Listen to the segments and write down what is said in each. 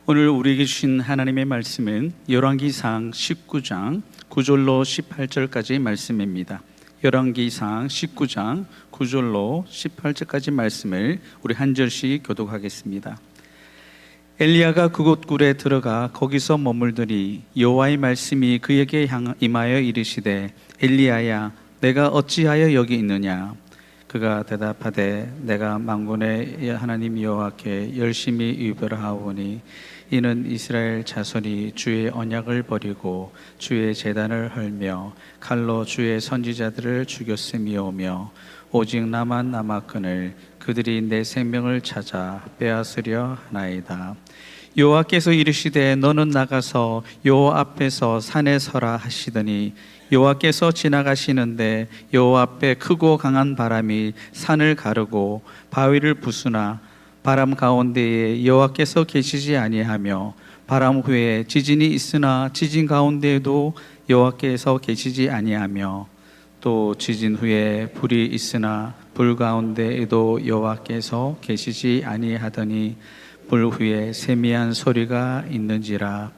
오늘 우리에게 주신 하나님의 말씀은 열왕기상 19장 9절로 18절까지 말씀입니다. 열왕기상 19장 9절로 18절까지 말씀을 우리 한 절씩 교독하겠습니다. 엘리야가 그곳 굴에 들어가 거기서 머물더니 여호와의 말씀이 그에게 임하여 이르시되 엘리야야 내가 어찌하여 여기 있느냐. 그가 대답하되 내가 만군의 하나님 여호와께 열심히 유별하오니 이는 이스라엘 자손이 주의 언약을 버리고 주의 제단을 헐며 칼로 주의 선지자들을 죽였음이오며 오직 나만 남았거늘 그들이 내 생명을 찾아 빼앗으려 하나이다. 여호와께서 이르시되 너는 나가서 여호와 앞에서 산에 서라 하시더니 여호와께서 지나가시는데 여호와 앞에 크고 강한 바람이 산을 가르고 바위를 부수나 바람 가운데에 여호와께서 계시지 아니하며 바람 후에 지진이 있으나 지진 가운데에도 여호와께서 계시지 아니하며 또 지진 후에 불이 있으나 불 가운데에도 여호와께서 계시지 아니하더니 불 후에 세미한 소리가 있는지라.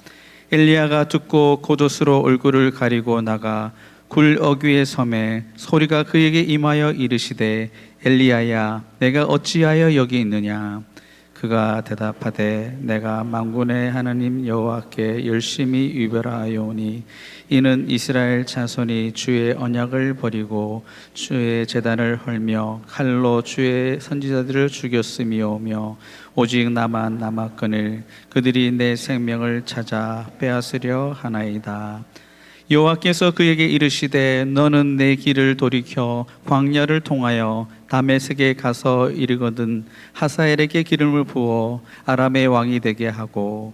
엘리야가 듣고 겉옷으로 얼굴을 가리고 나가 굴 어귀의 섬에 소리가 그에게 임하여 이르시되 엘리야야 내가 어찌하여 여기 있느냐. 그가 대답하되 내가 만군의 하나님 여호와께 열심히 유별하오니 이는 이스라엘 자손이 주의 언약을 버리고 주의 제단을 헐며 칼로 주의 선지자들을 죽였음이오며 오직 나만 남았거늘 그들이 내 생명을 찾아 빼앗으려 하나이다. 여호와께서 그에게 이르시되 너는 내 길을 돌이켜 광야를 통하여 다메섹에 가서 이르거든 하사엘에게 기름을 부어 아람의 왕이 되게 하고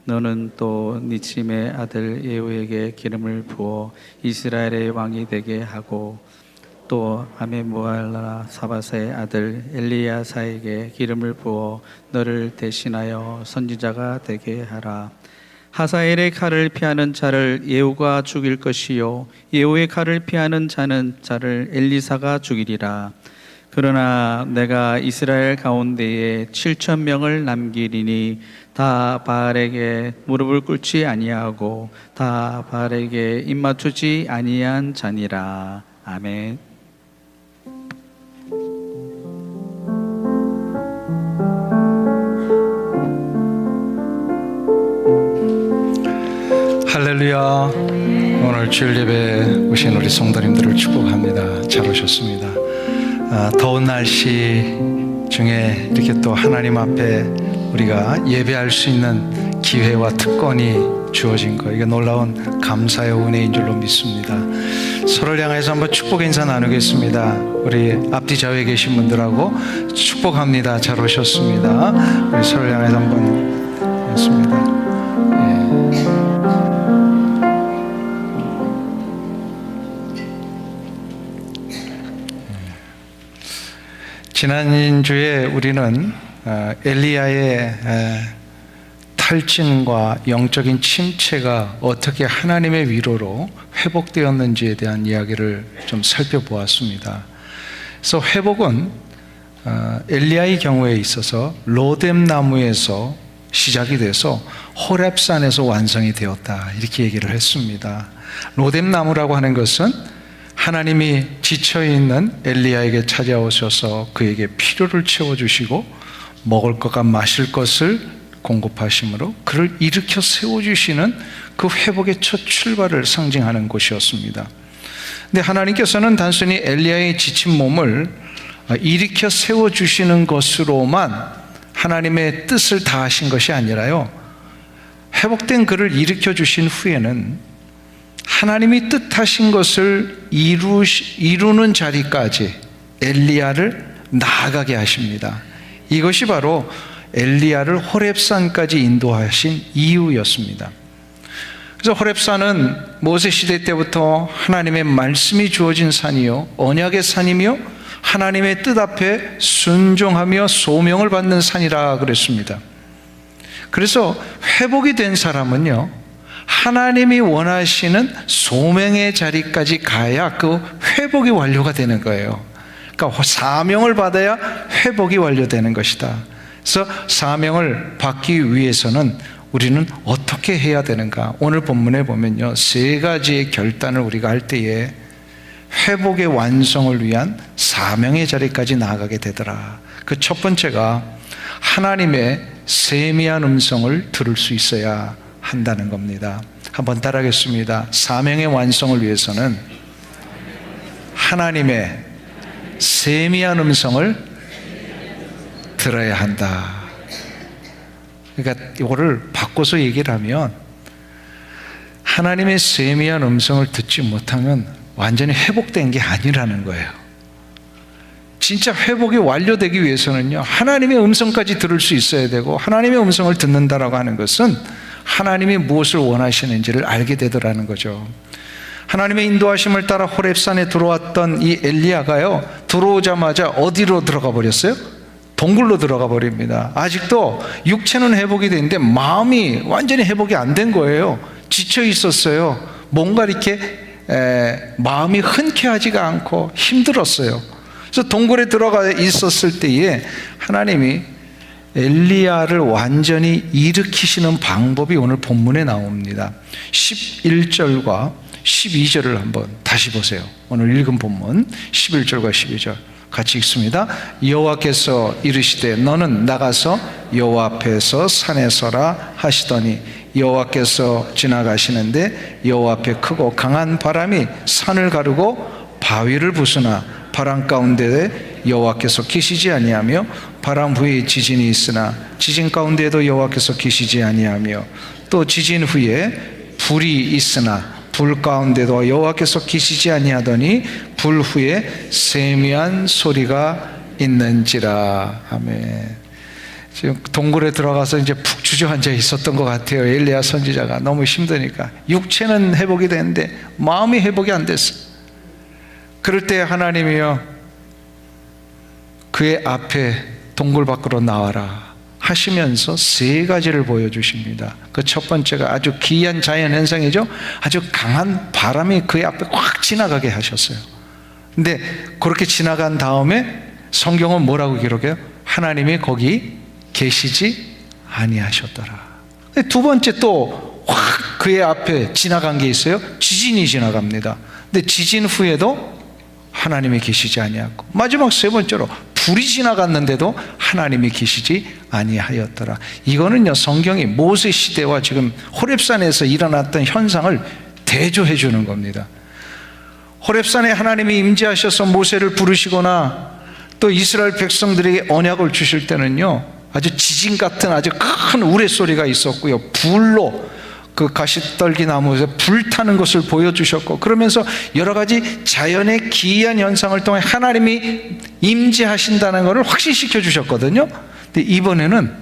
너는 또 니침의 아들 예후에게 기름을 부어 이스라엘의 왕이 되게 하고 또 아메모알라 사바사의 아들 엘리야사에게 기름을 부어 너를 대신하여 선지자가 되게 하라. 하사엘의 칼을 피하는 자를 예후가 죽일 것이요 예후의 칼을 피하는 자를 엘리사가 죽이리라. 그러나 내가 이스라엘 가운데에 7,000명을 남기리니 다 바알에게 무릎을 꿇지 아니하고 다 바알에게 입맞추지 아니한 자니라. 아멘. 할렐루야. 오늘 주일 예배에 오신 우리 성도님들을 축복합니다. 잘 오셨습니다. 더운 날씨 중에 이렇게 또 하나님 앞에 우리가 예배할 수 있는 기회와 특권이 주어진 거, 이게 놀라운 감사의 은혜인 줄로 믿습니다. 서로를 향해서 한번 축복의 인사 나누겠습니다. 우리 앞뒤 좌우에 계신 분들하고 축복합니다. 잘 오셨습니다. 우리 서로를 향해서 한번 했습니다. 지난주에 우리는 엘리야의 탈진과 영적인 침체가 어떻게 하나님의 위로로 회복되었는지에 대한 이야기를 좀 살펴보았습니다. 그래서 회복은 엘리야의 경우에 있어서 로뎀 나무에서 시작이 돼서 호렙산에서 완성이 되었다, 이렇게 얘기를 했습니다. 로뎀 나무라고 하는 것은 하나님이 지쳐있는 엘리야에게 찾아오셔서 그에게 필요를 채워주시고 먹을 것과 마실 것을 공급하심으로 그를 일으켜 세워주시는 그 회복의 첫 출발을 상징하는 곳이었습니다. 근데 하나님께서는 단순히 엘리야의 지친 몸을 일으켜 세워주시는 것으로만 하나님의 뜻을 다하신 것이 아니라요, 회복된 그를 일으켜 주신 후에는 하나님이 뜻하신 것을 이루는 자리까지 엘리야를 나아가게 하십니다. 이것이 바로 엘리야를 호렙산까지 인도하신 이유였습니다. 그래서 호렙산은 모세 시대 때부터 하나님의 말씀이 주어진 산이요 언약의 산이며 하나님의 뜻 앞에 순종하며 소명을 받는 산이라 그랬습니다. 그래서 회복이 된 사람은요, 하나님이 원하시는 소명의 자리까지 가야 그 회복이 완료가 되는 거예요. 그러니까 사명을 받아야 회복이 완료되는 것이다. 그래서 사명을 받기 위해서는 우리는 어떻게 해야 되는가? 오늘 본문에 보면요, 세 가지의 결단을 우리가 할 때에 회복의 완성을 위한 사명의 자리까지 나아가게 되더라. 그 첫 번째가 하나님의 세미한 음성을 들을 수 있어야 한다는 겁니다. 한번 따라하겠습니다. 사명의 완성을 위해서는 하나님의 세미한 음성을 들어야 한다. 그러니까 이거를 바꿔서 얘기를 하면 하나님의 세미한 음성을 듣지 못하면 완전히 회복된 게 아니라는 거예요. 진짜 회복이 완료되기 위해서는요, 하나님의 음성까지 들을 수 있어야 되고, 하나님의 음성을 듣는다라고 하는 것은 하나님이 무엇을 원하시는지를 알게 되더라는 거죠. 하나님의 인도하심을 따라 호렙산에 들어왔던 이 엘리야가요, 들어오자마자 어디로 들어가 버렸어요? 동굴로 들어가 버립니다. 아직도 육체는 회복이 되는데 마음이 완전히 회복이 안 된 거예요. 지쳐 있었어요. 뭔가 이렇게 마음이 흔쾌하지가 않고 힘들었어요. 그래서 동굴에 들어가 있었을 때에 하나님이 엘리야를 완전히 일으키시는 방법이 오늘 본문에 나옵니다. 11절과 12절을 한번 다시 보세요. 오늘 읽은 본문 11절과 12절 같이 읽습니다. 여호와께서 이르시되 너는 나가서 여호와 앞에서 산에 서라 하시더니 여호와께서 지나가시는데 여호와 앞에 크고 강한 바람이 산을 가르고 바위를 부수나 바람 가운데 여호와께서 계시지 아니하며 바람 후에 지진이 있으나 지진 가운데에도 여호와께서 계시지 아니하며 또 지진 후에 불이 있으나 불 가운데도 여호와께서 계시지 아니하더니 불 후에 세미한 소리가 있는지라. 아멘. 지금 동굴에 들어가서 이제 푹 주저앉아 있었던 것 같아요. 엘리야 선지자가 너무 힘드니까. 육체는 회복이 되는데 마음이 회복이 안 됐어. 그럴 때 하나님이요, 그의 앞에 동굴 밖으로 나와라 하시면서 세 가지를 보여주십니다. 그 첫 번째가 아주 기이한 자연 현상이죠. 아주 강한 바람이 그의 앞에 확 지나가게 하셨어요. 근데 그렇게 지나간 다음에 성경은 뭐라고 기록해요? 하나님이 거기 계시지 아니하셨더라. 두 번째 또 확 그의 앞에 지나간 게 있어요. 지진이 지나갑니다. 근데 지진 후에도 하나님이 계시지 아니하고, 마지막 세 번째로 불이 지나갔는데도 하나님이 계시지 아니하였더라. 이거는요, 성경이 모세 시대와 지금 호렙산에서 일어났던 현상을 대조해 주는 겁니다. 호렙산에 하나님이 임재하셔서 모세를 부르시거나 또 이스라엘 백성들에게 언약을 주실 때는요, 아주 지진 같은 아주 큰 우레소리가 있었고요, 불로 그 가시떨기 나무에서 불타는 것을 보여주셨고, 그러면서 여러 가지 자연의 기이한 현상을 통해 하나님이 임재하신다는 것을 확신시켜 주셨거든요. 근데 이번에는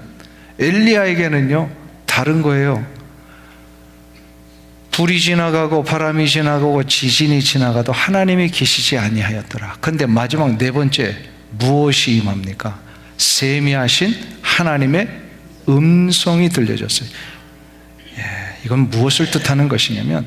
엘리야에게는요 다른 거예요. 불이 지나가고 바람이 지나가고 지진이 지나가도 하나님이 계시지 아니하였더라. 근데 마지막 네 번째 무엇이 임합니까? 세미하신 하나님의 음성이 들려졌어요. 이건 무엇을 뜻하는 것이냐면,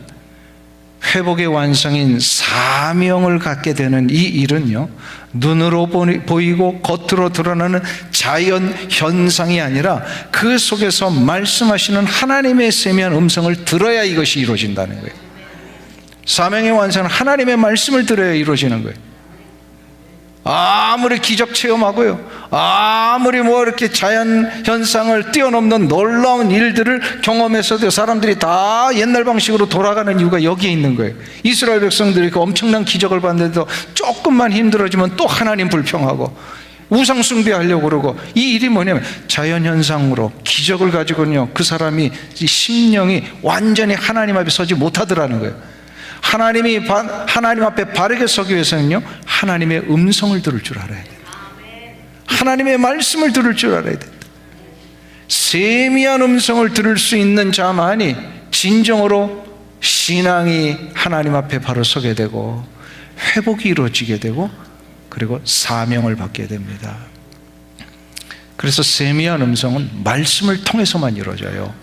회복의 완성인 사명을 갖게 되는 이 일은요, 눈으로 보이고 겉으로 드러나는 자연 현상이 아니라 그 속에서 말씀하시는 하나님의 세미한 음성을 들어야 이것이 이루어진다는 거예요. 사명의 완성은 하나님의 말씀을 들어야 이루어지는 거예요. 아무리 기적 체험하고요, 아무리 뭐 이렇게 자연 현상을 뛰어넘는 놀라운 일들을 경험해서도 사람들이 다 옛날 방식으로 돌아가는 이유가 여기에 있는 거예요. 이스라엘 백성들이 그 엄청난 기적을 봤는데도 조금만 힘들어지면 또 하나님 불평하고 우상 숭배하려고 그러고, 이 일이 뭐냐면 자연 현상으로 기적을 가지고는요, 그 사람이 심령이 완전히 하나님 앞에 서지 못하더라는 거예요. 하나님 앞에 바르게 서기 위해서는요, 하나님의 음성을 들을 줄 알아야 돼요. 하나님의 말씀을 들을 줄 알아야 돼요. 세미한 음성을 들을 수 있는 자만이 진정으로 신앙이 하나님 앞에 바로 서게 되고 회복이 이루어지게 되고 그리고 사명을 받게 됩니다. 그래서 세미한 음성은 말씀을 통해서만 이루어져요.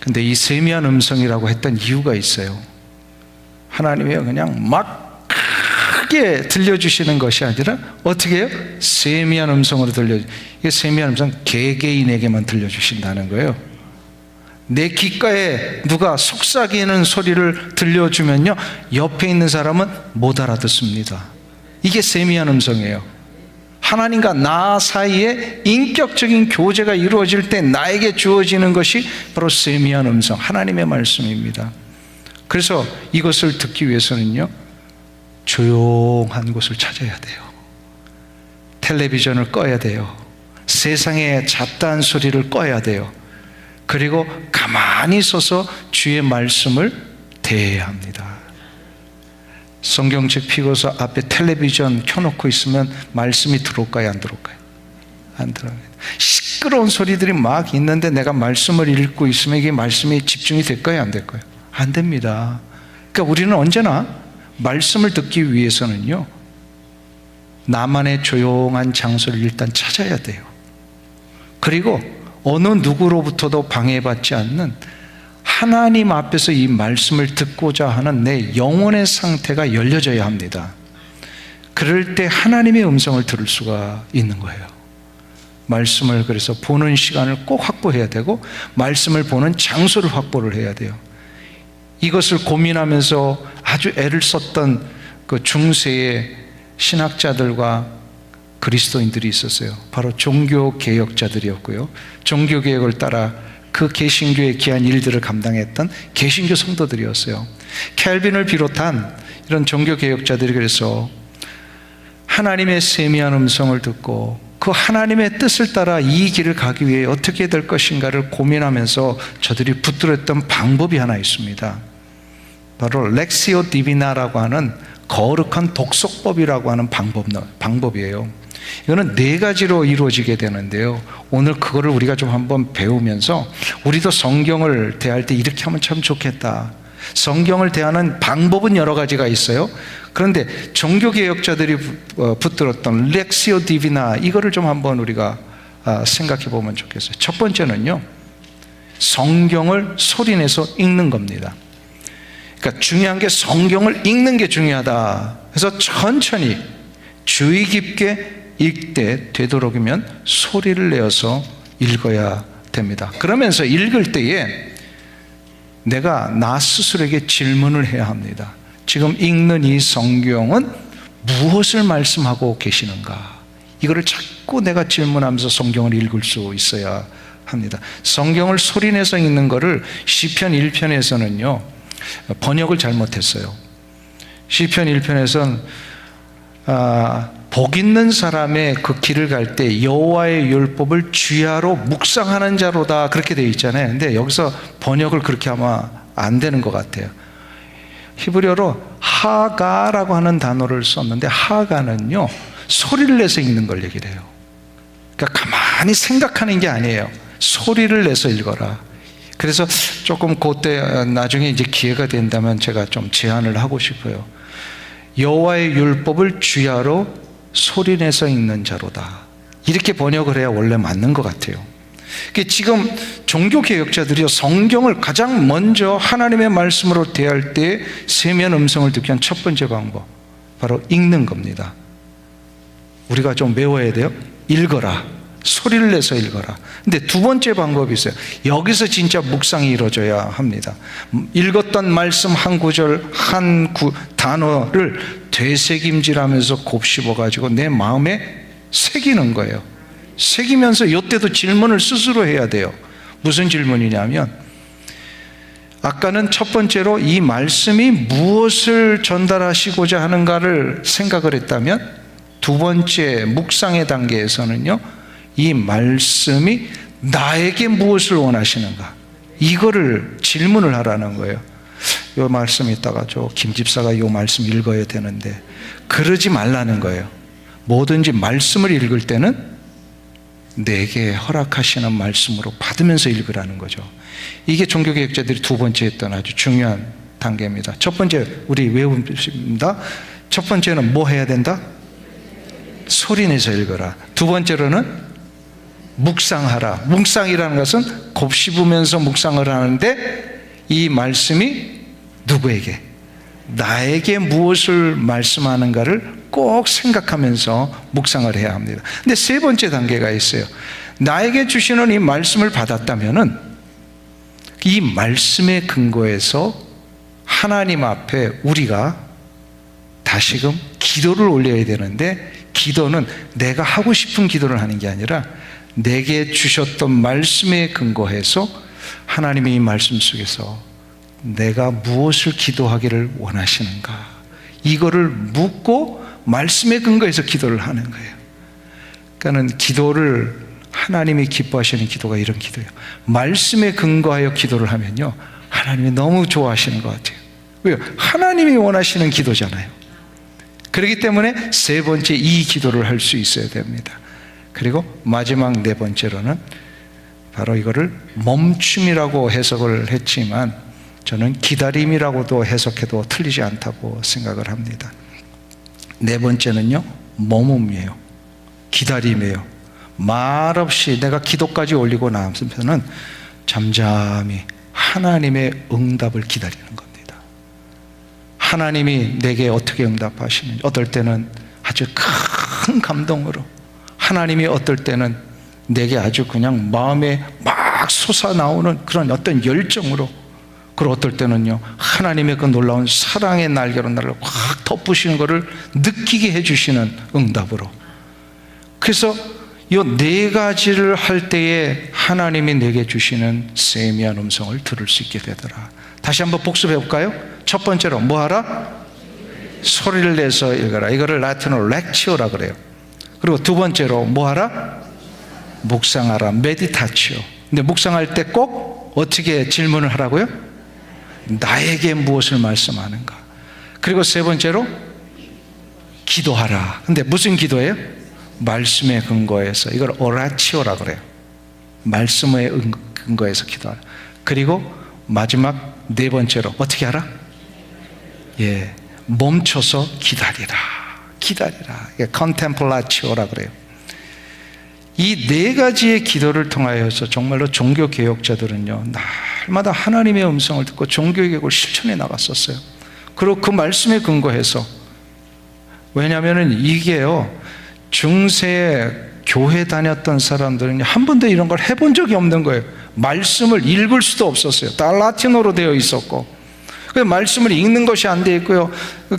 근데 이 세미한 음성이라고 했던 이유가 있어요. 하나님이 그냥 막 크게 들려주시는 것이 아니라 어떻게 해요? 세미한 음성으로 이게 세미한 음성 개개인에게만 들려주신다는 거예요. 내 귓가에 누가 속삭이는 소리를 들려주면요, 옆에 있는 사람은 못 알아듣습니다. 이게 세미한 음성이에요. 하나님과 나 사이에 인격적인 교제가 이루어질 때 나에게 주어지는 것이 바로 세미한 음성, 하나님의 말씀입니다. 그래서 이것을 듣기 위해서는요, 조용한 곳을 찾아야 돼요. 텔레비전을 꺼야 돼요. 세상의 잡다한 소리를 꺼야 돼요. 그리고 가만히 서서 주의 말씀을 대해야 합니다. 성경책 피고서 앞에 텔레비전 켜놓고 있으면 말씀이 들어올까요? 안 들어올까요? 안 들어옵니다. 시끄러운 소리들이 막 있는데 내가 말씀을 읽고 있으면 이게 말씀이 집중이 될까요? 안 될까요? 안 됩니다. 그러니까 우리는 언제나 말씀을 듣기 위해서는요, 나만의 조용한 장소를 일단 찾아야 돼요. 그리고 어느 누구로부터도 방해받지 않는 하나님 앞에서 이 말씀을 듣고자 하는 내 영혼의 상태가 열려져야 합니다. 그럴 때 하나님의 음성을 들을 수가 있는 거예요. 말씀을 그래서 보는 시간을 꼭 확보해야 되고, 말씀을 보는 장소를 확보를 해야 돼요. 이것을 고민하면서 아주 애를 썼던 그 중세의 신학자들과 그리스도인들이 있었어요. 바로 종교개혁자들이었고요, 종교개혁을 따라 그 개신교의 귀한 일들을 감당했던 개신교 성도들이었어요. 켈빈을 비롯한 이런 종교개혁자들이 그래서 하나님의 세미한 음성을 듣고 그 하나님의 뜻을 따라 이 길을 가기 위해 어떻게 될 것인가를 고민하면서 저들이 붙들었던 방법이 하나 있습니다. 바로 렉시오 디비나라고 하는 거룩한 독서법이라고 하는 방법이에요. 이거는 4가지로 이루어지게 되는데요, 오늘 그거를 우리가 좀 한번 배우면서 우리도 성경을 대할 때 이렇게 하면 참 좋겠다. 성경을 대하는 방법은 여러 가지가 있어요. 그런데 종교개혁자들이 붙들었던 렉시오 디비나, 이거를 좀 한번 우리가 생각해 보면 좋겠어요. 첫 번째는요, 성경을 소리내서 읽는 겁니다. 그러니까 중요한 게 성경을 읽는 게 중요하다. 그래서 천천히 주의 깊게 읽되 되도록이면 소리를 내어서 읽어야 됩니다. 그러면서 읽을 때에 내가 나 스스로에게 질문을 해야 합니다. 지금 읽는 이 성경은 무엇을 말씀하고 계시는가? 이거를 자꾸 내가 질문하면서 성경을 읽을 수 있어야 합니다. 성경을 소리내서 읽는 거를 시편 1편에서는요, 번역을 잘못했어요. 시편 1편에서는 복 있는 사람의 그 길을 갈 때 여호와의 율법을 주야로 묵상하는 자로다, 그렇게 되어 있잖아요. 근데 여기서 번역을 그렇게 아마 안 되는 것 같아요. 히브리어로 하가라고 하는 단어를 썼는데, 하가는요, 소리를 내서 읽는 걸 얘기를 해요. 그러니까 가만히 생각하는 게 아니에요. 소리를 내서 읽어라. 그래서 조금 그때 나중에 이제 기회가 된다면 제가 좀 제안을 하고 싶어요. 여호와의 율법을 주야로 소리내서 읽는 자로다, 이렇게 번역을 해야 원래 맞는 것 같아요. 지금 종교개혁자들이 성경을 가장 먼저 하나님의 말씀으로 대할 때 세미한 음성을 듣기 위한 첫 번째 방법, 바로 읽는 겁니다. 우리가 좀 외워야 돼요. 읽어라, 소리를 내서 읽어라. 근데 두 번째 방법이 있어요. 여기서 진짜 묵상이 이루어져야 합니다. 읽었던 말씀 한 구절 한 단어를 되새김질하면서 곱씹어가지고 내 마음에 새기는 거예요. 새기면서 이때도 질문을 스스로 해야 돼요. 무슨 질문이냐면, 아까는 첫 번째로 이 말씀이 무엇을 전달하시고자 하는가를 생각을 했다면, 두 번째 묵상의 단계에서는요, 이 말씀이 나에게 무엇을 원하시는가, 이거를 질문을 하라는 거예요. 이 말씀 있다가 김 집사가 이 말씀 읽어야 되는데, 그러지 말라는 거예요. 뭐든지 말씀을 읽을 때는 내게 허락하시는 말씀으로 받으면서 읽으라는 거죠. 이게 종교개혁자들이 두 번째 했던 아주 중요한 단계입니다. 첫 번째 우리 외웁니다. 첫 번째는 뭐 해야 된다? 소리내서 읽어라. 두 번째로는 묵상하라. 묵상이라는 것은 곱씹으면서 묵상을 하는데, 이 말씀이 누구에게? 나에게 무엇을 말씀하는가를 꼭 생각하면서 묵상을 해야 합니다. 근데 세 번째 단계가 있어요. 나에게 주시는 이 말씀을 받았다면은 이 말씀의 근거에서 하나님 앞에 우리가 다시금 기도를 올려야 되는데, 기도는 내가 하고 싶은 기도를 하는 게 아니라 내게 주셨던 말씀에 근거해서 하나님의 이 말씀 속에서 내가 무엇을 기도하기를 원하시는가, 이거를 묻고 말씀에 근거해서 기도를 하는 거예요. 그러니까는 기도를, 하나님이 기뻐하시는 기도가 이런 기도예요. 말씀에 근거하여 기도를 하면요, 하나님이 너무 좋아하시는 것 같아요. 왜요? 하나님이 원하시는 기도잖아요. 그렇기 때문에 세 번째 이 기도를 할 수 있어야 됩니다. 그리고 마지막 네 번째로는 바로 이거를 멈춤이라고 해석을 했지만 저는 기다림이라고도 해석해도 틀리지 않다고 생각을 합니다. 네 번째는요, 머뭅이에요. 기다림이에요. 말없이 내가 기도까지 올리고 나서는 잠잠히 하나님의 응답을 기다리는 겁니다. 하나님이 내게 어떻게 응답하시는지, 어떨 때는 아주 큰 감동으로, 하나님이 어떨 때는 내게 아주 그냥 마음에 막 솟아나오는 그런 어떤 열정으로, 그리고 어떨 때는요, 하나님의 그 놀라운 사랑의 날개로 나를 확 덮으시는 것을 느끼게 해주시는 응답으로. 그래서 이 네 가지를 할 때에 하나님이 내게 주시는 세미한 음성을 들을 수 있게 되더라. 다시 한번 복습해 볼까요? 첫 번째로 뭐 하라? 소리를 내서 읽어라. 이거를 라틴어로 렉치오라 그래요. 그리고 두 번째로 뭐 하라? 묵상하라. 메디타치오. 근데 묵상할 때 꼭 어떻게 질문을 하라고요? 나에게 무엇을 말씀하는가. 그리고 세 번째로 기도하라. 근데 무슨 기도예요? 말씀에 근거해서, 이걸 오라치오라 그래요. 말씀에 근거해서 기도하라. 그리고 마지막 네 번째로 어떻게 하라? 예, 멈춰서 기다리라. 기다리라. 이게 컨템플라치오라 그래요. 이 네 가지의 기도를 통하여서 정말로 종교 개혁자들은요, 날마다 하나님의 음성을 듣고 종교 개혁을 실천해 나갔었어요. 그리고 그 말씀에 근거해서, 왜냐하면 이게요, 중세에 교회 다녔던 사람들은 한 번도 이런 걸 해본 적이 없는 거예요. 말씀을 읽을 수도 없었어요. 다 라틴어로 되어 있었고, 그 말씀을 읽는 것이 안 돼 있고요.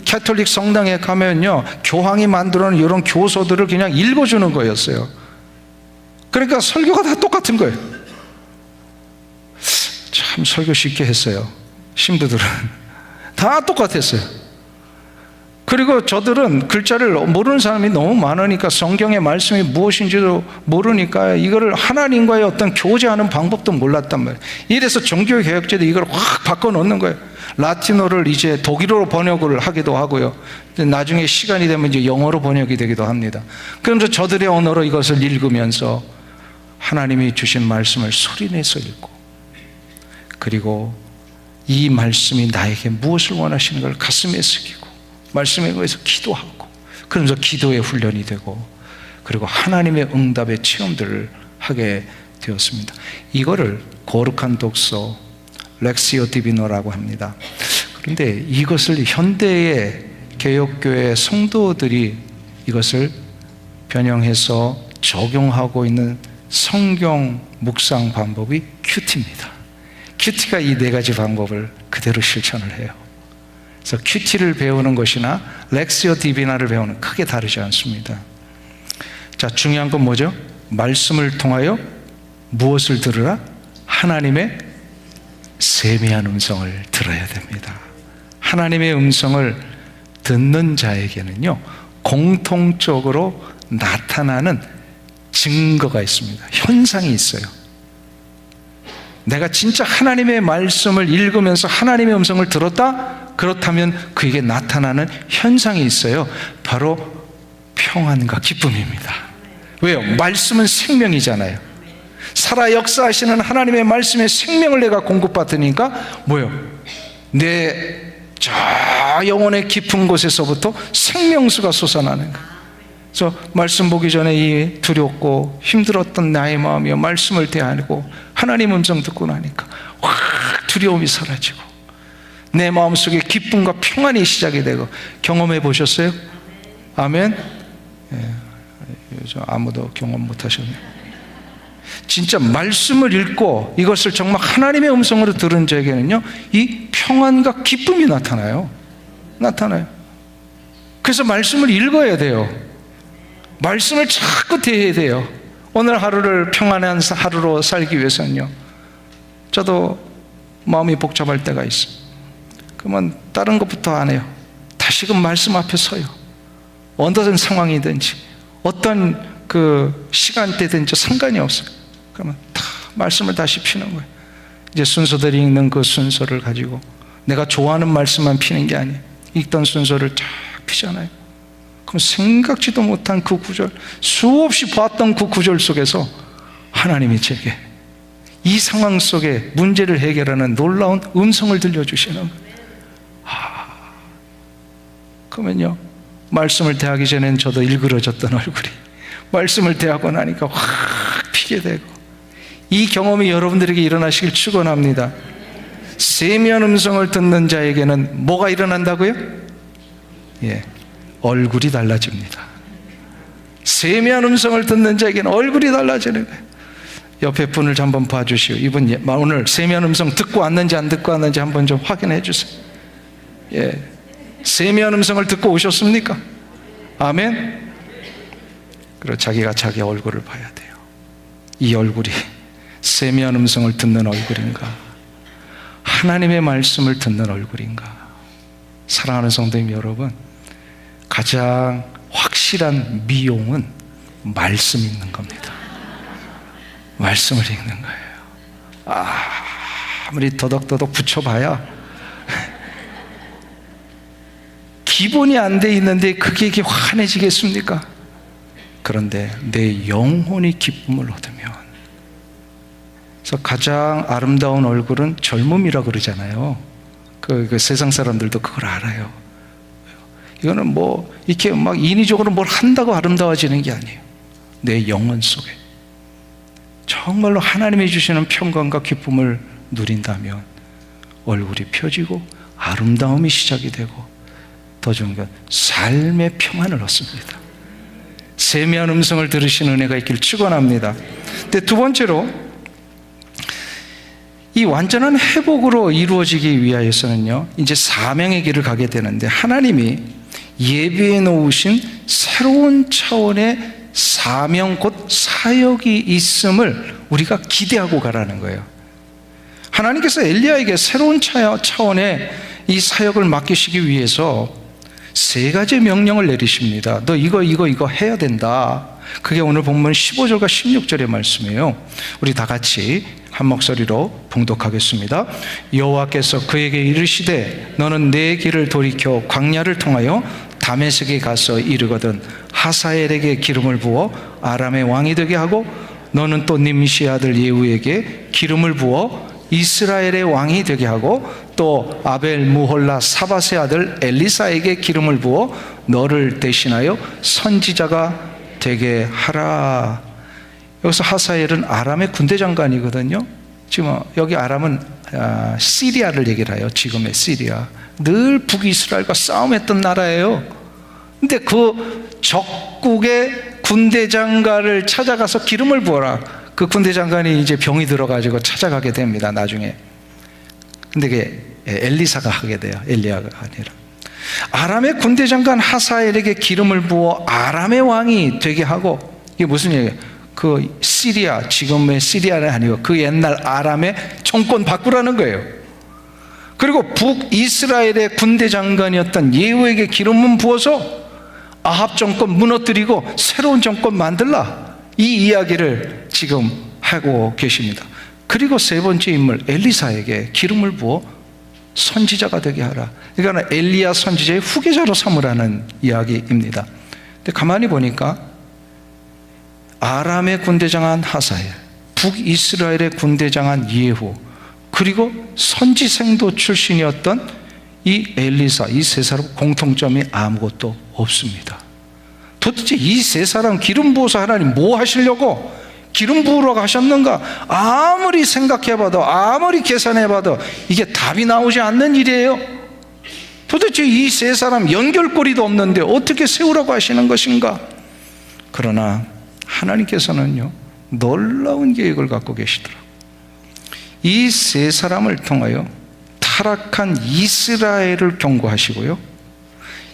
캐톨릭 성당에 가면요, 교황이 만들어놓은 이런 교서들을 그냥 읽어주는 거였어요. 그러니까 설교가 다 똑같은 거예요. 참 설교 쉽게 했어요. 신부들은 다 똑같았어요. 그리고 저들은 글자를 모르는 사람이 너무 많으니까, 성경의 말씀이 무엇인지도 모르니까 이거를 하나님과의 어떤 교제하는 방법도 몰랐단 말이에요. 이래서 종교 개혁자들이 이걸 확 바꿔놓는 거예요. 라틴어를 이제 독일어로 번역을 하기도 하고요. 나중에 시간이 되면 이제 영어로 번역이 되기도 합니다. 그러면서 저들의 언어로 이것을 읽으면서 하나님이 주신 말씀을 소리내서 읽고, 그리고 이 말씀이 나에게 무엇을 원하시는 걸 가슴에 새기고 말씀에 의해서 기도하고, 그러면서 기도의 훈련이 되고, 그리고 하나님의 응답의 체험들을 하게 되었습니다. 이거를 거룩한 독서, 렉시오 디비노라고 합니다. 그런데 이것을 현대의 개혁교회 성도들이 이것을 변형해서 적용하고 있는 성경 묵상 방법이 큐티입니다. 큐티가 이 네 가지 방법을 그대로 실천을 해요. 그래서 큐티를 배우는 것이나 렉시오 디비나를 배우는 크게 다르지 않습니다. 자, 중요한 건 뭐죠? 말씀을 통하여 무엇을 들으라? 하나님의 세미한 음성을 들어야 됩니다. 하나님의 음성을 듣는 자에게는요, 공통적으로 나타나는 증거가 있습니다. 현상이 있어요. 내가 진짜 하나님의 말씀을 읽으면서 하나님의 음성을 들었다? 그렇다면 그에게 나타나는 현상이 있어요. 바로 평안과 기쁨입니다. 왜요? 말씀은 생명이잖아요. 살아 역사하시는 하나님의 말씀의 생명을 내가 공급받으니까 뭐요? 내 저 영혼의 깊은 곳에서부터 생명수가 솟아나는 거예요. 그래서 말씀 보기 전에 이 두렵고 힘들었던 나의 마음이요, 말씀을 대하고 하나님 음성 듣고 나니까 확 두려움이 사라지고, 내 마음속에 기쁨과 평안이 시작이 되고. 경험해 보셨어요? 아멘. 요즘 아무도 경험 못 하셨네요. 진짜 말씀을 읽고 이것을 정말 하나님의 음성으로 들은 자에게는요, 이 평안과 기쁨이 나타나요. 그래서 말씀을 읽어야 돼요. 말씀을 자꾸 대해야 돼요. 오늘 하루를 평안한 하루로 살기 위해서는요, 저도 마음이 복잡할 때가 있어요. 그러면 다른 것부터 안 해요. 다시금 말씀 앞에 서요. 어떤 상황이든지 어떤 그 시간대든지 상관이 없어요. 그러면 다 말씀을 다시 피는 거예요. 이제 순서들이 읽는 그 순서를 가지고 내가 좋아하는 말씀만 피는 게 아니에요. 읽던 순서를 쫙 피잖아요. 그럼 생각지도 못한 그 구절, 수없이 봤던 그 구절 속에서 하나님이 제게 이 상황 속에 문제를 해결하는 놀라운 음성을 들려주시는 거예요. 그러면요, 말씀을 대하기 전엔 저도 일그러졌던 얼굴이 말씀을 대하고 나니까 확 피게 되고, 이 경험이 여러분들에게 일어나시길 축원합니다. 세미한 음성을 듣는 자에게는 뭐가 일어난다고요? 얼굴이 달라집니다. 세미한 음성을 듣는 자에게는 얼굴이 달라지는 거예요. 옆에 분을 한번 봐주시오. 이분 오늘 세미한 음성 듣고 왔는지 안 듣고 왔는지 한번 좀 확인해 주세요. 세미한 음성을 듣고 오셨습니까? 아멘. 그리고 자기가 자기 얼굴을 봐야 돼요. 이 얼굴이 세미한 음성을 듣는 얼굴인가, 하나님의 말씀을 듣는 얼굴인가. 사랑하는 성도님 여러분, 가장 확실한 미용은 말씀 읽는 겁니다. 말씀을 읽는 거예요. 아무리 더덕더덕 붙여봐야 기본이 안 돼 있는데 그게 이게 환해지겠습니까? 그런데 내 영혼이 기쁨을 얻으면, 그래서 가장 아름다운 얼굴은 젊음이라 그러잖아요. 그 세상 사람들도 그걸 알아요. 이거는 뭐 이렇게 막 인위적으로 뭘 한다고 아름다워지는 게 아니에요. 내 영혼 속에 정말로 하나님이 주시는 평강과 기쁨을 누린다면 얼굴이 펴지고 아름다움이 시작이 되고, 더 좋은 건 삶의 평안을 얻습니다. 세미한 음성을 들으시는 은혜가 있기를 축원합니다. 근데 두 번째로, 이 완전한 회복으로 이루어지기 위하여서는요, 이제 사명의 길을 가게 되는데, 하나님이 예비해 놓으신 새로운 차원의 사명 곧 사역이 있음을 우리가 기대하고 가라는 거예요. 하나님께서 엘리야에게 새로운 차원의 이 사역을 맡기시기 위해서 세 가지 명령을 내리십니다. 너 이거 해야 된다. 그게 오늘 본문 15절과 16절의 말씀이에요. 우리 다 같이 한 목소리로 봉독하겠습니다. 여호와께서 그에게 이르시되 너는 내 길을 돌이켜 광야를 통하여 다메섹에 가서 이르거든 하사엘에게 기름을 부어 아람의 왕이 되게 하고, 너는 또 님시 아들 예후에게 기름을 부어 이스라엘의 왕이 되게 하고, 또 아벨 무홀라 사밧의 아들 엘리사에게 기름을 부어 너를 대신하여 선지자가 되게 하라. 여기서 하사엘은 아람의 군대 장관이거든요. 지금 여기 아람은 시리아를 얘기를 해요. 지금의 시리아. 늘 북이스라엘과 싸움했던 나라예요. 근데 그 적국의 군대 장관을 찾아가서 기름을 부어라. 그 군대 장관이 이제 병이 들어가지고 찾아가게 됩니다, 나중에. 근데 그게 엘리사가 하게 돼요. 엘리야가 아니라. 아람의 군대 장관 하사엘에게 기름을 부어 아람의 왕이 되게 하고, 이게 무슨 얘기예요? 그 시리아, 지금의 시리아는 아니고 그 옛날 아람의 정권 바꾸라는 거예요. 그리고 북이스라엘의 군대 장관이었던 예후에게 기름을 부어서 아합 정권 무너뜨리고 새로운 정권 만들라. 이 이야기를 지금 하고 계십니다. 그리고 세 번째 인물 엘리사에게 기름을 부어 선지자가 되게 하라. 그러니까 엘리야 선지자의 후계자로 삼으라는 이야기입니다. 근데 가만히 보니까 아람의 군대장한 하사엘, 북이스라엘의 군대장한 예후, 그리고 선지생도 출신이었던 이 엘리사, 이 세 사람 공통점이 아무것도 없습니다. 도대체 이 세 사람 기름 부어서 하나님 뭐 하시려고 기름 부으러 가셨는가? 아무리 생각해봐도 아무리 계산해봐도 이게 답이 나오지 않는 일이에요. 도대체 이 세 사람 연결고리도 없는데 어떻게 세우라고 하시는 것인가? 그러나 하나님께서는요, 놀라운 계획을 갖고 계시더라고요. 이 세 사람을 통하여 타락한 이스라엘을 경고하시고요,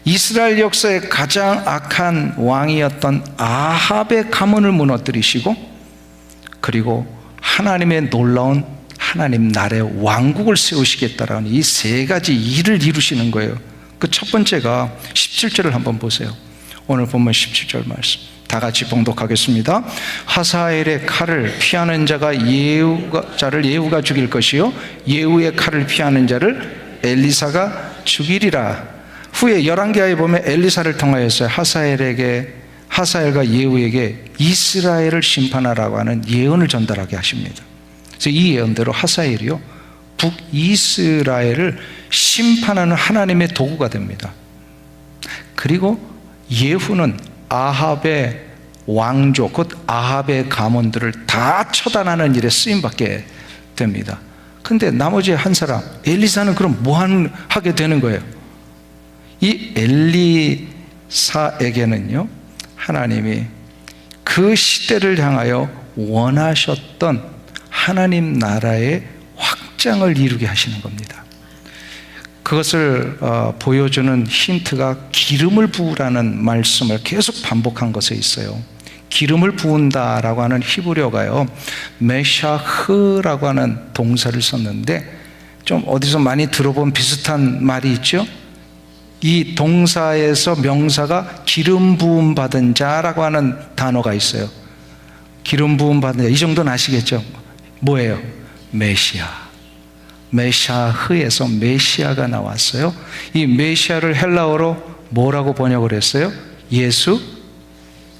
이스라엘 역사의 가장 악한 왕이었던 아합의 가문을 무너뜨리시고, 그리고 하나님의 놀라운 하나님 나라의 왕국을 세우시겠다라는 이 세 가지 일을 이루시는 거예요. 그 첫 번째가 17절을 한번 보세요. 오늘 본문 17절 말씀 다 같이 봉독하겠습니다. 하사엘의 칼을 피하는 자를 예후가 죽일 것이요, 예후의 칼을 피하는 자를 엘리사가 죽이리라. 후에 열왕기하에 보면 엘리사를 통하여서 하사엘과 예후에게 이스라엘을 심판하라고 하는 예언을 전달하게 하십니다. 그래서 이 예언대로 하사엘이요, 북이스라엘을 심판하는 하나님의 도구가 됩니다. 그리고 예후는 아합의 왕조, 곧 아합의 가문들을 다 처단하는 일에 쓰임받게 됩니다. 그런데 나머지 한 사람 엘리사는 그럼 하게 되는 거예요? 이 엘리사에게는요, 하나님이 그 시대를 향하여 원하셨던 하나님 나라의 확장을 이루게 하시는 겁니다. 그것을 보여주는 힌트가 기름을 부으라는 말씀을 계속 반복한 것에 있어요. 기름을 부은다라고 하는 히브리어가요, 메샤흐라고 하는 동사를 썼는데, 좀 어디서 많이 들어본 비슷한 말이 있죠? 이 동사에서 명사가 기름 부음 받은 자라고 하는 단어가 있어요. 기름 부음 받은 자, 이 정도는 아시겠죠? 뭐예요? 메시아. 메샤흐에서 메시아가 나왔어요. 이 메시아를 헬라어로 뭐라고 번역을 했어요? 예수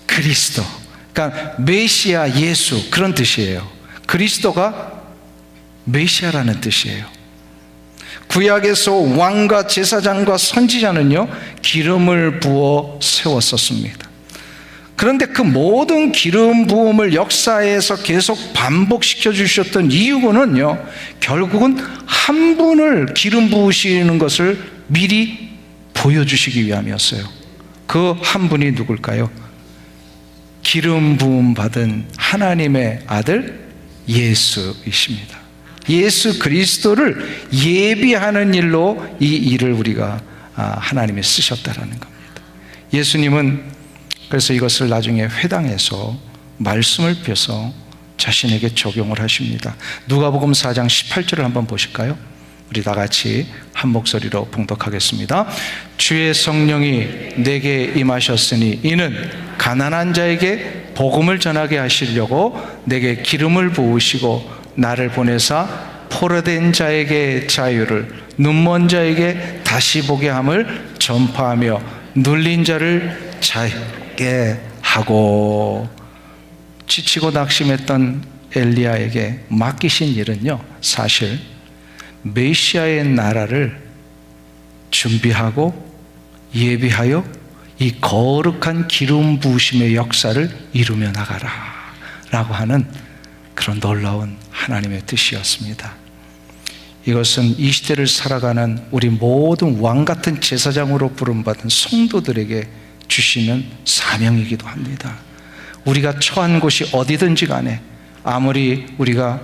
그리스도. 그러니까 메시아, 예수, 그런 뜻이에요. 그리스도가 메시아라는 뜻이에요. 구약에서 왕과 제사장과 선지자는요, 기름을 부어 세웠었습니다. 그런데 그 모든 기름 부음을 역사에서 계속 반복시켜 주셨던 이유는요, 결국은 한 분을 기름 부으시는 것을 미리 보여주시기 위함이었어요. 그 한 분이 누굴까요? 기름 부음 받은 하나님의 아들 예수이십니다. 예수 그리스도를 예비하는 일로 이 일을 우리가 하나님이 쓰셨다라는 겁니다. 예수님은 그래서 이것을 나중에 회당에서 말씀을 펴서 자신에게 적용을 하십니다. 누가복음 4장 18절을 한번 보실까요? 우리 다 같이 한 목소리로 봉독하겠습니다. 주의 성령이 내게 임하셨으니 이는 가난한 자에게 복음을 전하게 하시려고 내게 기름을 부으시고 나를 보내사 포로된 자에게 자유를, 눈먼 자에게 다시 보게 함을 전파하며 눌린 자를 자유케 하고. 지치고 낙심했던 엘리야에게 맡기신 일은요, 사실 메시아의 나라를 준비하고 예비하여 이 거룩한 기름 부으심의 역사를 이루며 나가라 라고 하는 그런 놀라운 하나님의 뜻이었습니다. 이것은 이 시대를 살아가는 우리 모든 왕같은 제사장으로 부름받은 성도들에게 주시는 사명이기도 합니다. 우리가 처한 곳이 어디든지 간에, 아무리 우리가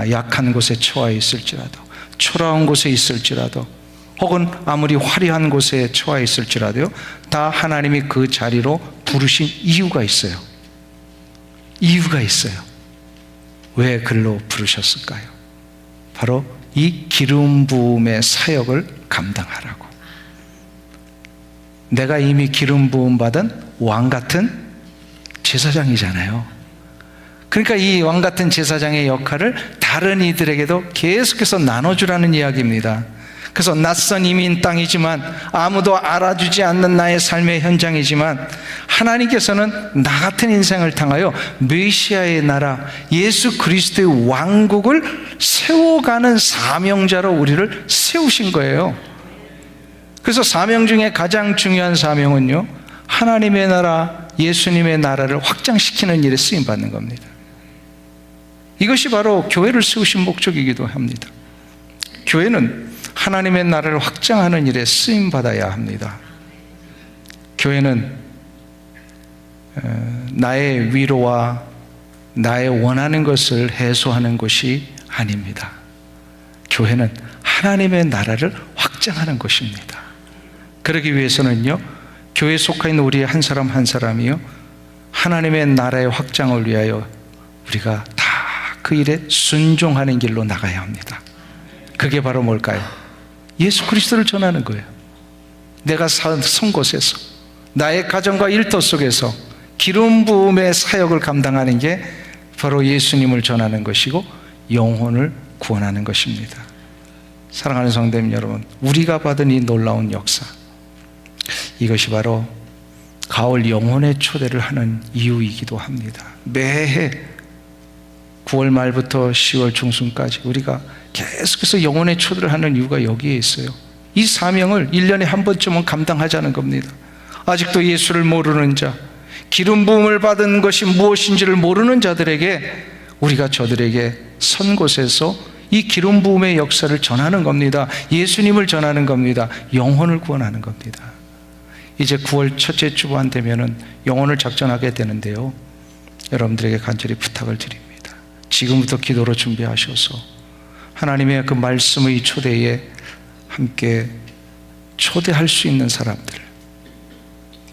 약한 곳에 처해 있을지라도, 초라한 곳에 있을지라도, 혹은 아무리 화려한 곳에 처해 있을지라도요, 다 하나님이 그 자리로 부르신 이유가 있어요. 이유가 있어요. 왜 글로 부르셨을까요? 바로 이 기름 부음의 사역을 감당하라고. 내가 이미 기름 부음 받은 왕 같은 제사장이잖아요. 그러니까 이 왕 같은 제사장의 역할을 다른 이들에게도 계속해서 나눠주라는 이야기입니다. 그래서 낯선 이민 땅이지만, 아무도 알아주지 않는 나의 삶의 현장이지만, 하나님께서는 나 같은 인생을 통하여 메시아의 나라, 예수 그리스도의 왕국을 세워가는 사명자로 우리를 세우신 거예요. 그래서 사명 중에 가장 중요한 사명은요, 하나님의 나라, 예수님의 나라를 확장시키는 일에 쓰임받는 겁니다. 이것이 바로 교회를 세우신 목적이기도 합니다. 교회는 하나님의 나라를 확장하는 일에 쓰임받아야 합니다. 교회는 나의 위로와 나의 원하는 것을 해소하는 것이 아닙니다. 교회는 하나님의 나라를 확장하는 것입니다. 그러기 위해서는요, 교회에 속해 있는 우리 한 사람 한 사람이요, 하나님의 나라의 확장을 위하여 우리가 다 그 일에 순종하는 길로 나가야 합니다. 그게 바로 뭘까요? 예수 그리스도를 전하는 거예요. 내가 선 곳에서, 나의 가정과 일터 속에서 기름 부음의 사역을 감당하는 게 바로 예수님을 전하는 것이고 영혼을 구원하는 것입니다. 사랑하는 성도님 여러분, 우리가 받은 이 놀라운 역사, 이것이 바로 가을 영혼의 초대를 하는 이유이기도 합니다. 매해 9월 말부터 10월 중순까지 우리가 계속해서 영혼의 초대를 하는 이유가 여기에 있어요. 이 사명을 1년에 한 번쯤은 감당하자는 겁니다. 아직도 예수를 모르는 자, 기름 부음을 받은 것이 무엇인지를 모르는 자들에게 우리가 저들에게 선 곳에서 이 기름 부음의 역사를 전하는 겁니다. 예수님을 전하는 겁니다. 영혼을 구원하는 겁니다. 이제 9월 첫째 주간 되면은 영혼을 작전하게 되는데요, 여러분들에게 간절히 부탁을 드립니다. 지금부터 기도로 준비하셔서 하나님의 그 말씀의 초대에 함께 초대할 수 있는 사람들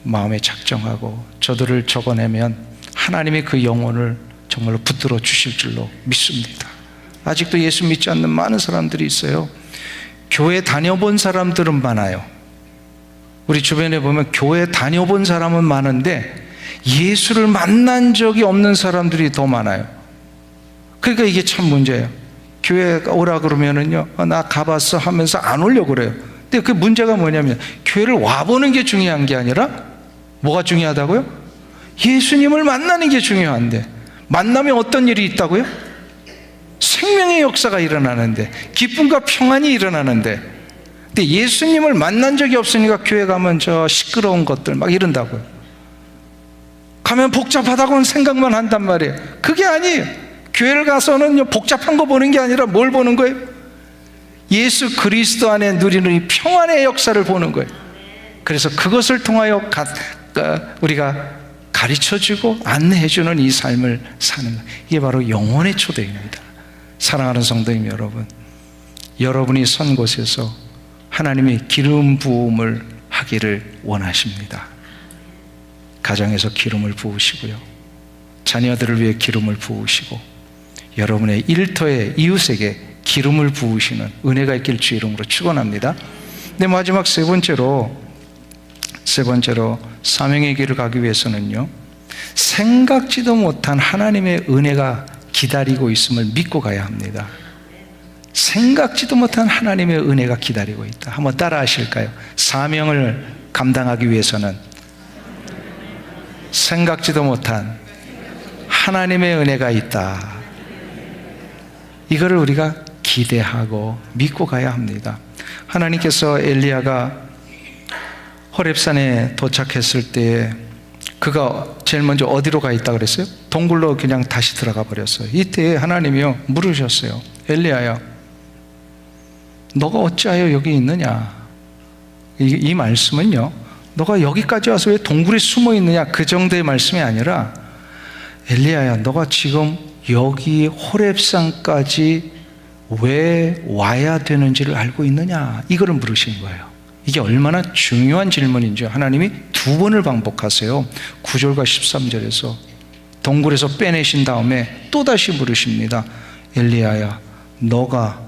마음에 작정하고 저들을 적어내면 하나님이 그 영혼을 정말로 붙들어 주실 줄로 믿습니다. 아직도 예수 믿지 않는 많은 사람들이 있어요. 교회 다녀본 사람들은 많아요. 우리 주변에 보면 교회 다녀본 사람은 많은데 예수를 만난 적이 없는 사람들이 더 많아요. 그러니까 이게 참 문제예요. 교회 오라 그러면은요, 나 가봤어 하면서 안 오려고 그래요. 근데 그 문제가 뭐냐면 교회를 와보는 게 중요한 게 아니라 뭐가 중요하다고요? 예수님을 만나는 게 중요한데, 만나면 어떤 일이 있다고요? 생명의 역사가 일어나는데, 기쁨과 평안이 일어나는데, 근데 예수님을 만난 적이 없으니까 교회 가면 저 시끄러운 것들 막 이런다고요. 가면 복잡하다고는 생각만 한단 말이에요. 그게 아니에요. 교회를 가서는 복잡한 거 보는 게 아니라 뭘 보는 거예요? 예수 그리스도 안에 누리는 이 평안의 역사를 보는 거예요. 그래서 그것을 통하여 우리가 가르쳐주고 안내해주는 이 삶을 사는 거예요. 이게 바로 영혼의 초대입니다. 사랑하는 성도님 여러분, 여러분이 선 곳에서 하나님의 기름 부음을 하기를 원하십니다. 가정에서 기름을 부으시고요, 자녀들을 위해 기름을 부으시고 여러분의 일터의 이웃에게 기름을 부으시는 은혜가 있길 주 이름으로 축원합니다. 네, 마지막 세 번째로 사명의 길을 가기 위해서는요, 생각지도 못한 하나님의 은혜가 기다리고 있음을 믿고 가야 합니다. 생각지도 못한 하나님의 은혜가 기다리고 있다. 한번 따라 하실까요? 사명을 감당하기 위해서는 생각지도 못한 하나님의 은혜가 있다. 이거를 우리가 기대하고 믿고 가야 합니다. 하나님께서 엘리야가 호렙산에 도착했을 때 그가 제일 먼저 어디로 가 있다 그랬어요? 동굴로 그냥 다시 들어가 버렸어요. 이때 하나님이요 물으셨어요. 엘리야야, 너가 어찌하여 여기 있느냐? 이 말씀은요, 너가 여기까지 와서 왜 동굴에 숨어 있느냐, 그 정도의 말씀이 아니라, 엘리야야, 너가 지금 여기 호렙산까지 왜 와야 되는지를 알고 있느냐, 이거를 물으신 거예요. 이게 얼마나 중요한 질문인지 하나님이 두 번을 반복하세요. 9절과 13절에서 동굴에서 빼내신 다음에 또다시 물으십니다. 엘리야야, 너가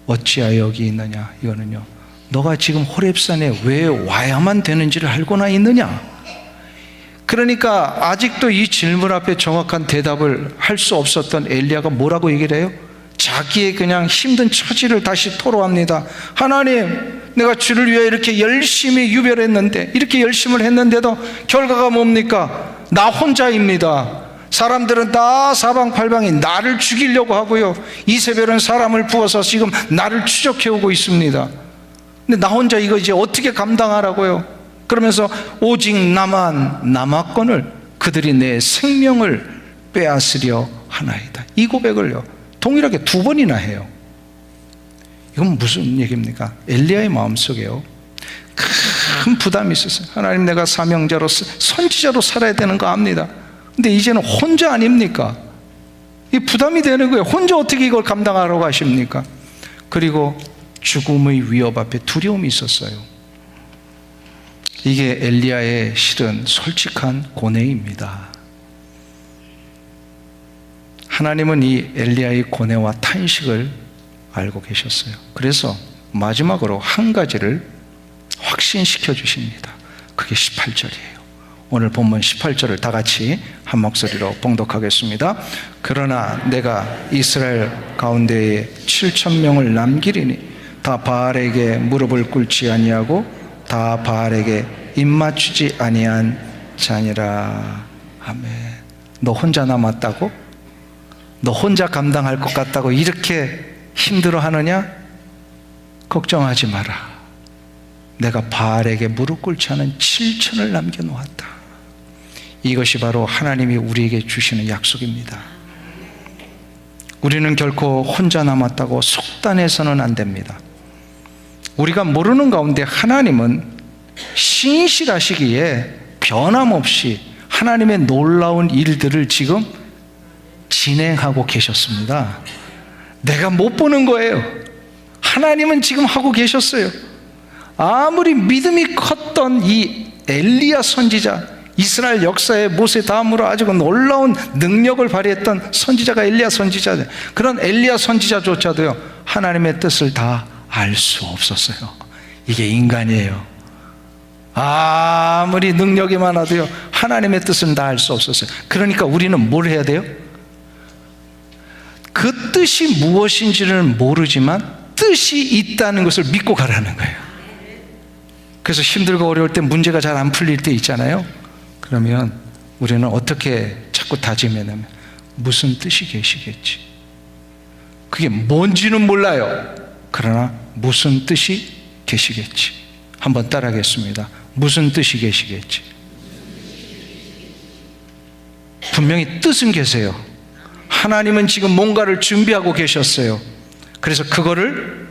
어찌하여 여기 있느냐? 이거는요, 너가 지금 호렙산에 왜 와야만 되는지를 알고나 있느냐? 그러니까 아직도 이 질문 앞에 정확한 대답을 할 수 없었던 엘리야가 뭐라고 얘기를 해요? 자기의 그냥 힘든 처지를 다시 토로합니다. 하나님, 내가 주를 위해 이렇게 열심히 유별했는데, 이렇게 열심을 했는데도 결과가 뭡니까? 나 혼자입니다. 사람들은 다 사방팔방이 나를 죽이려고 하고요, 이세벨은 사람을 부어서 지금 나를 추적해오고 있습니다. 근데 나 혼자 이거 이제 어떻게 감당하라고요? 그러면서 오직 나만 남았거늘 그들이 내 생명을 빼앗으려 하나이다. 이 고백을요 동일하게 2번이나 해요. 이건 무슨 얘기입니까? 엘리야의 마음속에요 큰 부담이 있었어요. 하나님, 내가 사명자로 선지자로 살아야 되는 거 압니다. 근데 이제는 혼자 아닙니까? 이 부담이 되는 거예요. 혼자 어떻게 이걸 감당하라고 하십니까? 그리고 죽음의 위협 앞에 두려움이 있었어요. 이게 엘리야의 실은 솔직한 고뇌입니다. 하나님은 이 엘리야의 고뇌와 탄식을 알고 계셨어요. 그래서 마지막으로 한 가지를 확신시켜 주십니다. 그게 18절이에요. 오늘 본문 18절을 다 같이 한 목소리로 봉독하겠습니다. 그러나 내가 이스라엘 가운데에 7,000명을 남기리니 다 바알에게 무릎을 꿇지 아니하고 다 바알에게 입맞추지 아니한 자니라. 아멘. 너 혼자 남았다고? 너 혼자 감당할 것 같다고 이렇게 힘들어하느냐? 걱정하지 마라. 내가 바알에게 무릎 꿇지 않은 7천을 남겨놓았다. 이것이 바로 하나님이 우리에게 주시는 약속입니다. 우리는 결코 혼자 남았다고 속단해서는 안 됩니다. 우리가 모르는 가운데 하나님은 신실하시기에 변함없이 하나님의 놀라운 일들을 지금 진행하고 계셨습니다. 내가 못 보는 거예요. 하나님은 지금 하고 계셨어요. 아무리 믿음이 컸던 이 엘리야 선지자, 이스라엘 역사의 모세 다음으로 아주 놀라운 능력을 발휘했던 선지자가 엘리야 선지자, 그런 엘리야 선지자조차도요 하나님의 뜻을 다 알 수 없었어요. 이게 인간이에요. 아무리 능력이 많아도요 하나님의 뜻은 다 알 수 없었어요. 그러니까 우리는 뭘 해야 돼요? 그 뜻이 무엇인지를 모르지만 뜻이 있다는 것을 믿고 가라는 거예요. 그래서 힘들고 어려울 때, 문제가 잘 안 풀릴 때 있잖아요. 그러면 우리는 어떻게 자꾸 다짐하냐면 무슨 뜻이 계시겠지. 그게 뭔지는 몰라요. 그러나 무슨 뜻이 계시겠지. 한번 따라하겠습니다. 무슨 뜻이 계시겠지. 분명히 뜻은 계세요. 하나님은 지금 뭔가를 준비하고 계셨어요. 그래서 그거를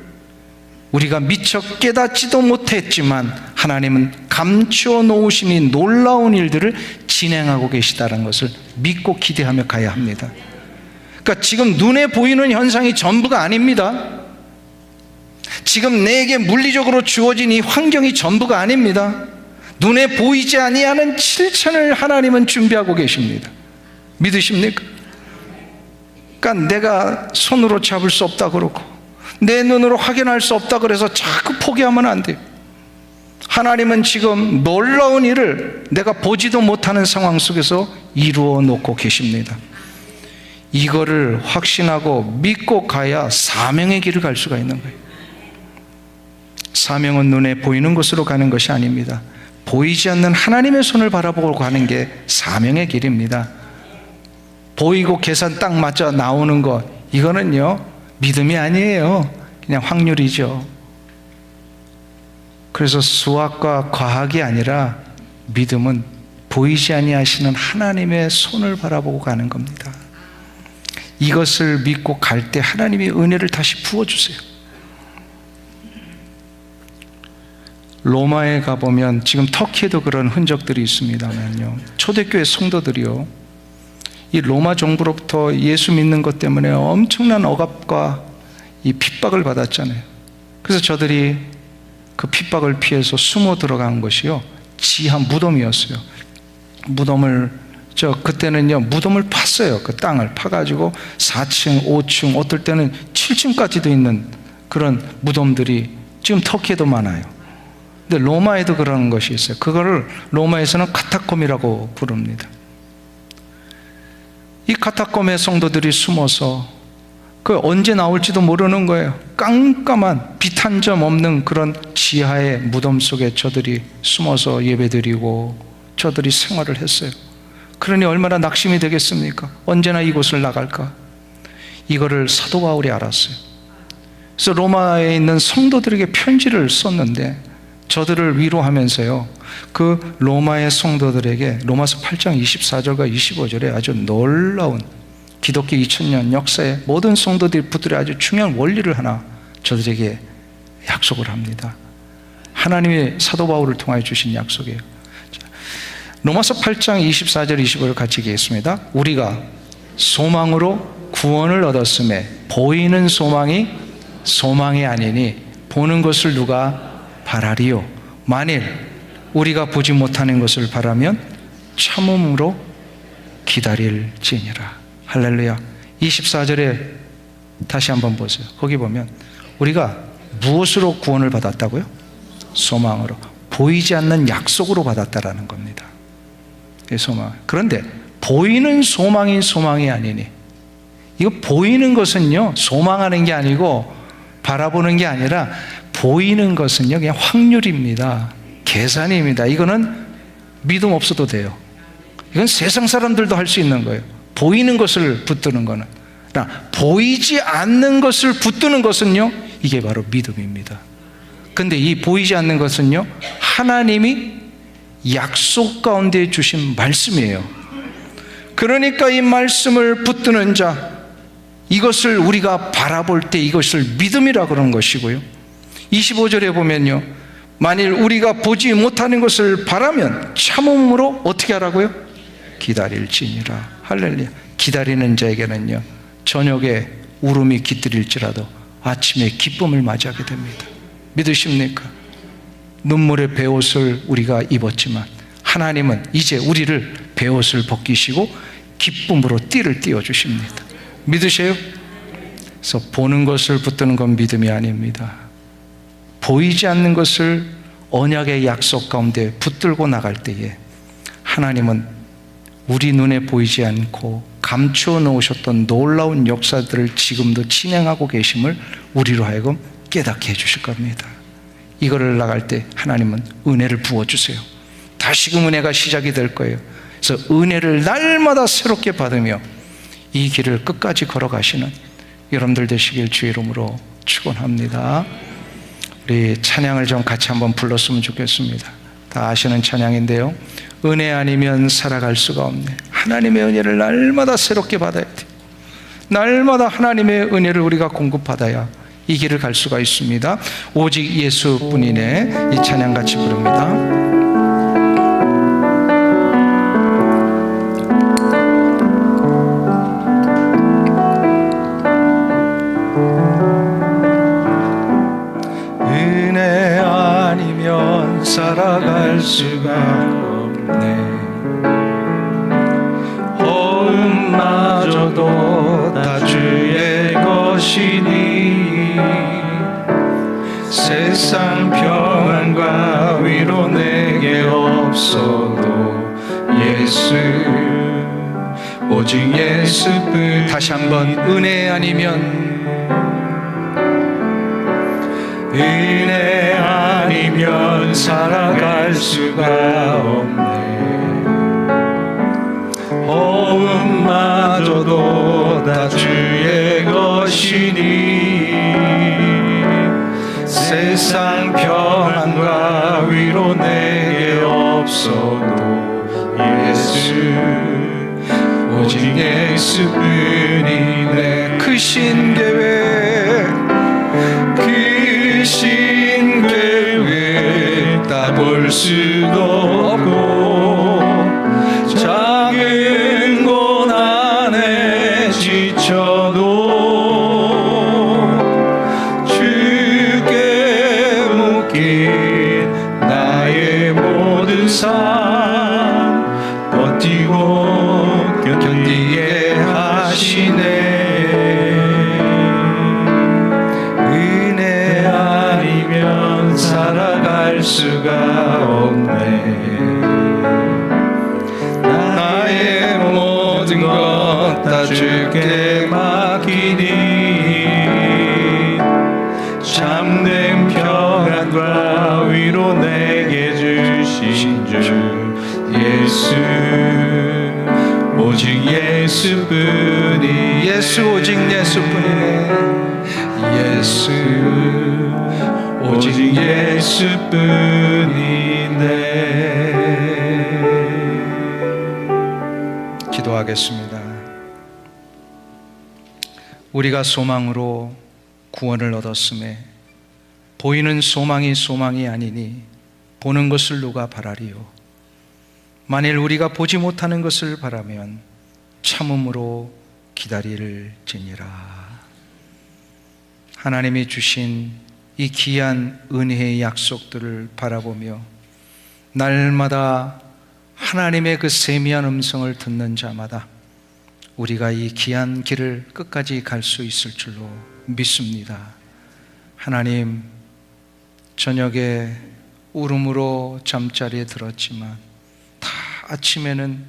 우리가 미처 깨닫지도 못했지만 하나님은 감추어 놓으신 놀라운 일들을 진행하고 계시다는 것을 믿고 기대하며 가야 합니다. 그러니까 지금 눈에 보이는 현상이 전부가 아닙니다. 지금 내게 물리적으로 주어진 이 환경이 전부가 아닙니다. 눈에 보이지 아니하는 7천을 하나님은 준비하고 계십니다. 믿으십니까? 그러니까 내가 손으로 잡을 수 없다 그러고 내 눈으로 확인할 수 없다 그래서 자꾸 포기하면 안 돼요. 하나님은 지금 놀라운 일을 내가 보지도 못하는 상황 속에서 이루어 놓고 계십니다. 이거를 확신하고 믿고 가야 사명의 길을 갈 수가 있는 거예요. 사명은 눈에 보이는 곳으로 가는 것이 아닙니다. 보이지 않는 하나님의 손을 바라보고 가는 게 사명의 길입니다. 보이고 계산 딱 맞아 나오는 것, 이거는요 믿음이 아니에요. 그냥 확률이죠. 그래서 수학과 과학이 아니라 믿음은 보이지 아니하시는 하나님의 손을 바라보고 가는 겁니다. 이것을 믿고 갈 때 하나님이 은혜를 다시 부어주세요. 로마에 가보면, 지금 터키에도 그런 흔적들이 있습니다만요, 초대교회 성도들이요 이 로마 정부로부터 예수 믿는 것 때문에 엄청난 억압과 이 핍박을 받았잖아요. 그래서 저들이 그 핍박을 피해서 숨어 들어간 것이요 지하 무덤이었어요. 무덤을 그때는요 무덤을 팠어요. 그 땅을 파가지고 4층, 5층, 어떨 때는 7층까지도 있는 그런 무덤들이 지금 터키에도 많아요. 근데 로마에도 그런 것이 있어요. 그거를 로마에서는 카타콤이라고 부릅니다. 이 카타콤의 성도들이 숨어서 그 언제 나올지도 모르는 거예요. 깜깜한 빛 한 점 없는 그런 지하의 무덤 속에 저들이 숨어서 예배드리고 저들이 생활을 했어요. 그러니 얼마나 낙심이 되겠습니까? 언제나 이곳을 나갈까? 이거를 사도 바울이 알았어요. 그래서 로마에 있는 성도들에게 편지를 썼는데 저들을 위로하면서요 그 로마의 성도들에게 로마서 8장 24절과 25절에 아주 놀라운 기독교 2000년 역사에 모든 성도들이 붙들어 아주 중요한 원리를 하나 저들에게 약속을 합니다. 하나님의 사도 바울을 통하여 주신 약속이에요. 로마서 8장 24절 25절 같이 읽겠습니다. 우리가 소망으로 구원을 얻었음에 보이는 소망이 소망이 아니니 보는 것을 누가 바라리요. 만일 우리가 보지 못하는 것을 바라면 참음으로 기다릴지니라. 할렐루야. 24절에 다시 한번 보세요. 거기 보면 우리가 무엇으로 구원을 받았다고요? 소망으로. 보이지 않는 약속으로 받았다라는 겁니다. 소망. 그런데 보이는 소망이 소망이 아니니, 이거 보이는 것은요 소망하는 게 아니고 바라보는 게 아니라 보이는 것은요 그냥 확률입니다. 계산입니다. 이거는 믿음 없어도 돼요. 이건 세상 사람들도 할 수 있는 거예요. 보이는 것을 붙드는 거는. 보이지 않는 것을 붙드는 것은요 이게 바로 믿음입니다. 근데 이 보이지 않는 것은요 하나님이 약속 가운데 주신 말씀이에요. 그러니까 이 말씀을 붙드는 자, 이것을 우리가 바라볼 때 이것을 믿음이라 그러는 것이고요. 25절에 보면요, 만일 우리가 보지 못하는 것을 바라면 참음으로 어떻게 하라고요? 기다릴지니라. 할렐루야. 기다리는 자에게는요 저녁에 울음이 깃들일지라도 아침에 기쁨을 맞이하게 됩니다. 믿으십니까? 눈물의 베옷을 우리가 입었지만 하나님은 이제 우리를 베옷을 벗기시고 기쁨으로 띠를 띄워주십니다. 믿으세요? 그래서 보는 것을 붙드는 건 믿음이 아닙니다. 보이지 않는 것을 언약의 약속 가운데 붙들고 나갈 때에 하나님은 우리 눈에 보이지 않고 감추어 놓으셨던 놀라운 역사들을 지금도 진행하고 계심을 우리로 하여금 깨닫게 해주실 겁니다. 이거를 나갈 때 하나님은 은혜를 부어주세요. 다시금 은혜가 시작이 될 거예요. 그래서 은혜를 날마다 새롭게 받으며 이 길을 끝까지 걸어가시는 여러분들 되시길 주의 이름으로 축원합니다. 우리 찬양을 좀 같이 한번 불렀으면 좋겠습니다. 다 아시는 찬양인데요, 은혜 아니면 살아갈 수가 없네. 하나님의 은혜를 날마다 새롭게 받아야 돼요. 날마다 하나님의 은혜를 우리가 공급받아야 이 길을 갈 수가 있습니다. 오직 예수뿐이네. 이 찬양 같이 부릅니다. 은혜 아니면 살아갈 수가 없네. 호흡마저도 다 주의 것이니 세상 평안과 위로 내게 없어도 예수, 오직 예수뿐. 다시 한번, 은혜 아니면, 은혜 아니면 살아갈 수가 없네. 호흡마저도 다 주의 것이니 세상 평안과 위로 내게 없어도 예수, 오직 예수뿐이네. 크신 계획, 크신 계획 다 볼 수도 없고 작은 고난에 지쳐도 주께 묶인 나의 모든 삶 버티고 견디게 하시네. 은혜 아니면 살아갈 수가 없네. 나의 모든 것 다 주께 맡기니 참된 평안과 위로 내게 주신 주 예수, 오직 예수뿐이. 예수, 오직 예수뿐이네. 예수, 오직 예수뿐이네. 기도하겠습니다. 우리가 소망으로 구원을 얻었음에 보이는 소망이 아니니 보는 것을 누가 바라리요. 만일 우리가 보지 못하는 것을 바라면 참음으로 기다릴지니라. 하나님이 주신 이 귀한 은혜의 약속들을 바라보며 날마다 하나님의 그 세미한 음성을 듣는 자마다 우리가 이 귀한 길을 끝까지 갈 수 있을 줄로 믿습니다. 하나님, 저녁에 울음으로 잠자리에 들었지만 다 아침에는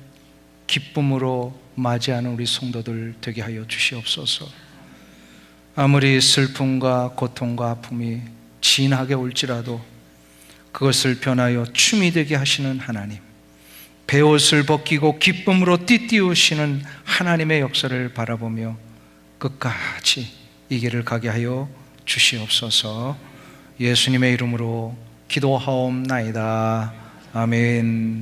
기쁨으로 맞이하는 우리 성도들 되게 하여 주시옵소서. 아무리 슬픔과 고통과 아픔이 진하게 올지라도 그것을 변하여 춤이 되게 하시는 하나님, 베옷을 벗기고 기쁨으로 띠띠우시는 하나님의 역사를 바라보며 끝까지 이 길을 가게 하여 주시옵소서. 예수님의 이름으로 기도하옵나이다. 아멘.